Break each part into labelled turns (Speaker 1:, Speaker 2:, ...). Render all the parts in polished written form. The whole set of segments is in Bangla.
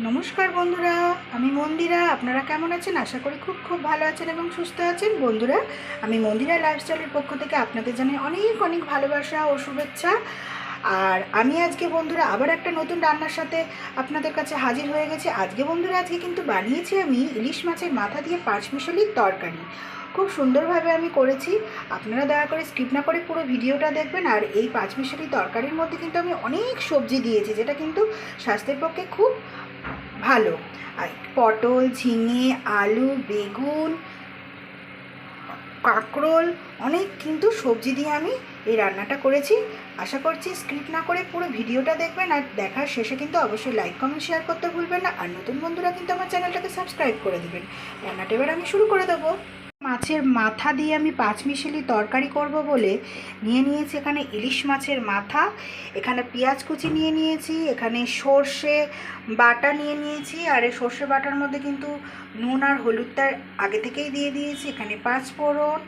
Speaker 1: নমস্কার বন্ধুরা, আমি মন্দিরা। আপনারা কেমন আছেন? আশা করি খুব ভালো আছেন এবং সুস্থ আছেন। বন্ধুরা, আমি মন্দিরা লাইফস্টাইলের পক্ষ থেকে আপনাদের জানাই অনেক ভালোবাসা ও শুভেচ্ছা। আর আমি আজকে বন্ধুরা আবার একটা নতুন রান্নার সাথে আপনাদের কাছে হাজির হয়ে গেছি। আজকে কিন্তু বানিয়েছি আমি ইলিশ মাছের মাথা দিয়ে পাঁচমিশালির তরকারি। খুব সুন্দরভাবে আমি করেছি। আপনারা দয়া করে স্কিপ না করে পুরো ভিডিওটা দেখবেন। আর এই পাঁচমিশালি তরকারির মধ্যে কিন্তু আমি অনেক সবজি দিয়েছি, যেটা কিন্তু স্বাস্থ্যের পক্ষে খুব ভালো। আর পটল, ঝিঙে, আলু, বেগুন, কাঁকরোল, অনেক কিন্তু সবজি দিয়ে আমি এই রান্নাটা করেছি। আশা করছি স্কিপ না করে পুরো ভিডিওটা দেখবেন। আর দেখার শেষে কিন্তু অবশ্যই লাইক, কমেন্ট, শেয়ার করতে ভুলবেন না। আর নতুন বন্ধুরা কিন্তু আমার চ্যানেলটাকে সাবস্ক্রাইব করে দেবেন। রান্নাটা এবার আমি শুরু করে দেবো। মাছের মাথা দিয়ে আমি পাঁচমিশালি তরকারি করব বলে নিয়েছি এখানে ইলিশ মাছের মাথা, এখানে পেঁয়াজ কুচি নিয়েছি, এখানে সর্ষে বাটা নিয়েছি। আর এই সর্ষে বাটার মধ্যে কিন্তু নুন আর হলুদটা আগে থেকেই দিয়ে দিয়েছি। এখানে পাঁচফোড়ন,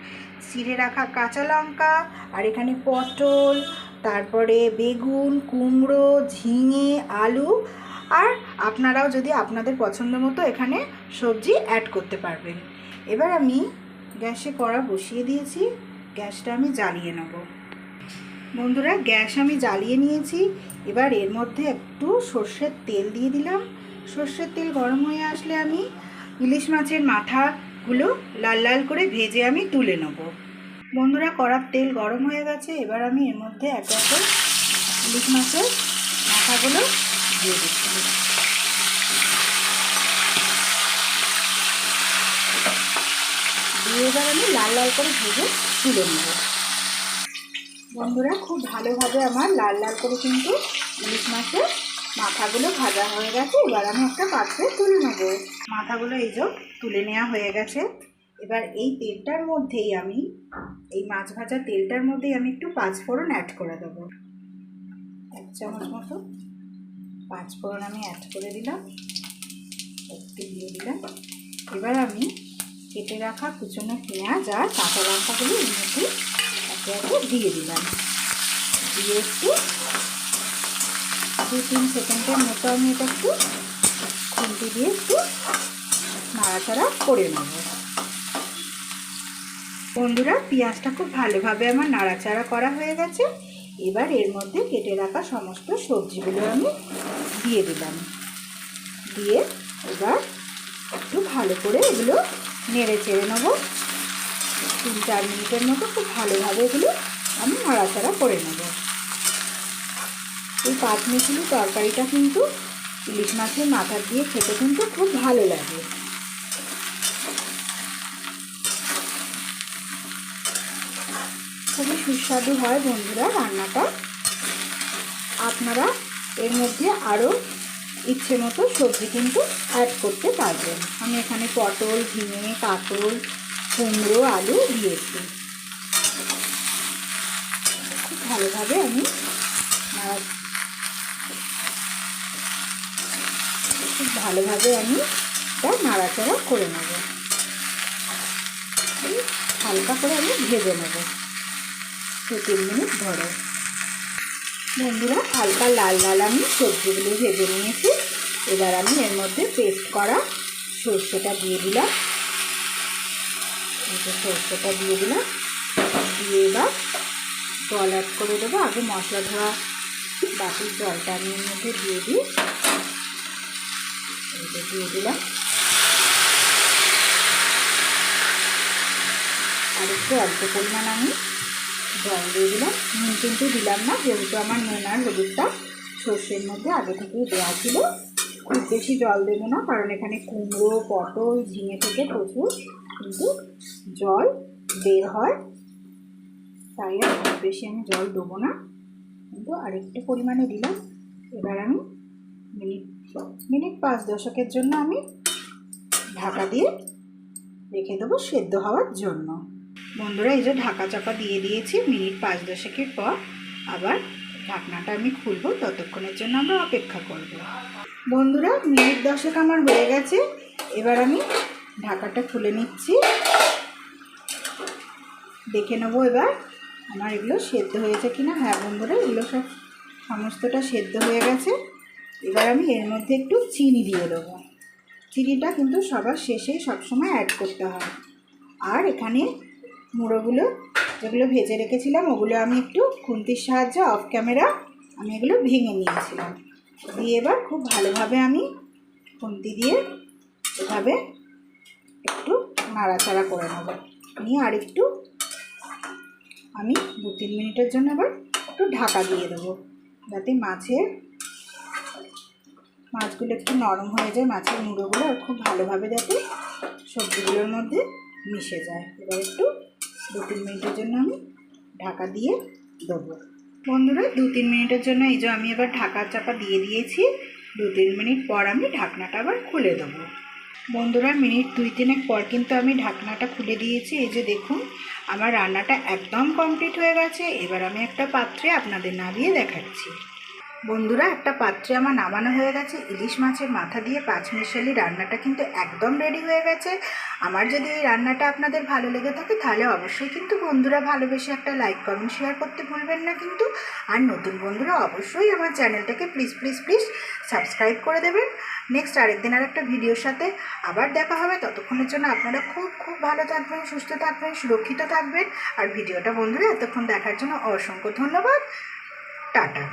Speaker 1: চিড়ে রাখা কাঁচা লঙ্কা, আর এখানে পটল, তারপরে বেগুন, কুমড়ো, ঝিঙে, আলু। আর আপনারাও যদি আপনাদের পছন্দ মতো এখানে সবজি অ্যাড করতে পারবেন। এবার আমি গ্যাসে কড়া বসিয়ে দিয়েছি, গ্যাসটা আমি জ্বালিয়ে নেব। বন্ধুরা, গ্যাস আমি জ্বালিয়ে নিয়েছি। এবার এর মধ্যে একটু সর্ষের তেল দিয়ে দিলাম। সর্ষের তেল গরম হয়ে আসলে আমি ইলিশ মাছের মাথাগুলো লাল করে ভেজে আমি তুলে নেব। বন্ধুরা, কড়ার তেল গরম হয়ে গেছে। এবার আমি এর মধ্যে একে ইলিশ মাছের মাথাগুলো দিয়ে দিচ্ছি। দিয়ে এবার আমি লাল করে ভেজে তুলে নেব। বন্ধুরা, খুব ভালোভাবে আমার লাল করে কিন্তু ইলিশ মাছের মাথাগুলো ভাজা হয়ে গেছে। এবার আমি একটা পাত্রে তুলে নেব। মাথাগুলো এই যে তুলে নেওয়া হয়ে গেছে। এবার এই তেলটার মধ্যেই আমি এই মাছ ভাজা তেলটার মধ্যেই আমি একটু পাঁচফোড়ন অ্যাড করে দেবো। 1 চামচ মতো পাঁচফোড়ন আমি অ্যাড করে দিলাম, একটু দিয়ে দিলাম। এবার আমি কেটে রাখা কুচনো পেঁয়াজ আর কাঁচা লঙ্কাগুলো এর মধ্যে একে দিয়ে দিলাম। দিয়ে একটু 2-3 সেকেন্ডের মতো আমি এটা একটু খুন্তি দিয়ে একটু নাড়াচাড়া করে নেব। বন্ধুরা, পেঁয়াজটা খুব ভালোভাবে আমার নাড়াচাড়া করা হয়ে গেছে। এবার এর মধ্যে কেটে রাখা সমস্ত সবজিগুলো আমি দিয়ে দিলাম। দিয়ে এবার একটু ভালো করে এগুলো নেড়ে চেড়ে নেব। 3-4 মিনিটের মতো খুব ভালোভাবে এগুলো আমি নাড়াচাড়া করে নেব। এই পাঁচমিশালি তরকারিটা কিন্তু ইলিশ মাছের মাথা দিয়ে খেতে কিন্তু খুব ভালো লাগে। খুবই সুস্বাদু হয় বন্ধুরা রান্নাটা। আপনারা এর মধ্যে আরও ইচ্ছে মতো সবজি কিন্তু অ্যাড করতে পারবেন। আমি এখানে পটল, ঝিঙে, কাঁকরোল, কুমড়ো, আলু দিয়েছি। খুব ভালোভাবে আমি এটা নাড়াচাড়া করে নেব। হালকা করে আমি ভেজে নেব 2-3 মিনিট ধরে। বন্ধুরা, হালকা লাল আমি সবজিগুলো ভেজে নিয়েছি। এবার আমি এর মধ্যে পেস্ট করা সর্ষেটা দিয়ে দিলাম। দিয়ে এবার জল অ্যাড করে দেবো। আগে মশলা ধোয়া বাটির জলটা আমি এর মধ্যে দিয়ে দিলাম। আর একটু অল্প পরিমাণ আমি জল দিয়ে দিলাম। নুন কিন্তু দিলাম না, যেহেতু আমার নুন আর হলুদটা সর্ষের মধ্যে আগে থেকেই দেওয়া ছিল। খুব বেশি জল দেবো না, কারণ এখানে কুমড়ো, পটল, ঝিঙে থেকে প্রচুর কিন্তু জল বের হয়, তাই আর খুব বেশি আমি জল দেবো না, কিন্তু আরেকটু পরিমাণে দিলাম। এবার আমি মিনিট 5-10 জন্য আমি ঢাকা দিয়ে রেখে দেবো সেদ্ধ হওয়ার জন্য। বন্ধুরা, এই যে ঢাকা চাপা দিয়ে দিয়েছি। মিনিট 5-10 পর আবার ঢাকনাটা আমি খুলবো, ততক্ষণের জন্য আমরা অপেক্ষা করব। বন্ধুরা, মিনিট 10 আমার হয়ে গেছে। এবার আমি ঢাকাটা খুলে নিচ্ছি, দেখে নেবো এবার আমার এগুলো সেদ্ধ হয়েছে কিনা। হ্যাঁ বন্ধুরা, এগুলো সমস্তটা সেদ্ধ হয়ে গেছে। এবার আমি এর মধ্যে একটু চিনি দিয়ে দেবো। চিনিটা কিন্তু সবার শেষে সবসময় অ্যাড করতে হয়। আর এখানে মুড়োগুলো যেগুলো ভেজে রেখেছিলাম ওগুলো আমি একটু খুন্তির সাহায্যে অফ ক্যামেরা আমি এগুলো ভেঙে নিয়েছিলাম। দিয়ে এবার খুব ভালোভাবে আমি খুন্তি দিয়ে এভাবে একটু নাড়াচাড়া করে নেব। নিয়ে আর একটু আমি 2-3 মিনিটের জন্য আবার একটু ঢাকা দিয়ে দেবো, যাতে মাছগুলো একটু নরম হয়ে যায়, মাছের মুড়োগুলো আর খুব ভালোভাবে যাতে সবজিগুলোর মধ্যে মিশে যায়। এবার একটু 2-3 মিনিটের জন্য আমি ঢাকা দিয়ে দেবো। বন্ধুরা 2-3 মিনিটের জন্য এই যে আমি এবার ঢাকা চাপা দিয়ে দিয়েছি। 2-3 মিনিট পর আমি ঢাকনাটা আবার খুলে দেবো। বন্ধুরা মিনিট 2-3 পর কিন্তু আমি ঢাকনাটা খুলে দিয়েছি। এই যে দেখুন আমার রান্নাটা একদম কমপ্লিট হয়ে গেছে। এবার আমি একটা পাত্রে আপনাদের নামিয়ে দেখাচ্ছি। বন্ধুরা একটা পাত্রে আমার নামানো হয়ে গেছে। ইলিশ মাছের মাথা দিয়ে পাঁচমিশালি রান্নাটা কিন্তু একদম রেডি হয়ে গেছে। আমার যদি এই রান্নাটা আপনাদের ভালো লেগে থাকে তাহলে অবশ্যই কিন্তু বন্ধুরা ভালোবেসে একটা লাইক কমেন্ট শেয়ার করতে ভুলবেন না কিন্তু। আর নতুন বন্ধুরা অবশ্যই আমার চ্যানেলটাকে প্লিজ প্লিজ প্লিজ সাবস্ক্রাইব করে দেবেন। নেক্সট আরেকদিন আর একটা ভিডিওর সাথে আবার দেখা হবে। ততক্ষণের জন্য আপনারা খুব খুব ভালো থাকবেন, সুস্থ থাকবেন, সুরক্ষিত থাকবেন। আর ভিডিওটা বন্ধুরা এতক্ষণ দেখার জন্য অসংখ্য ধন্যবাদ। টাটা।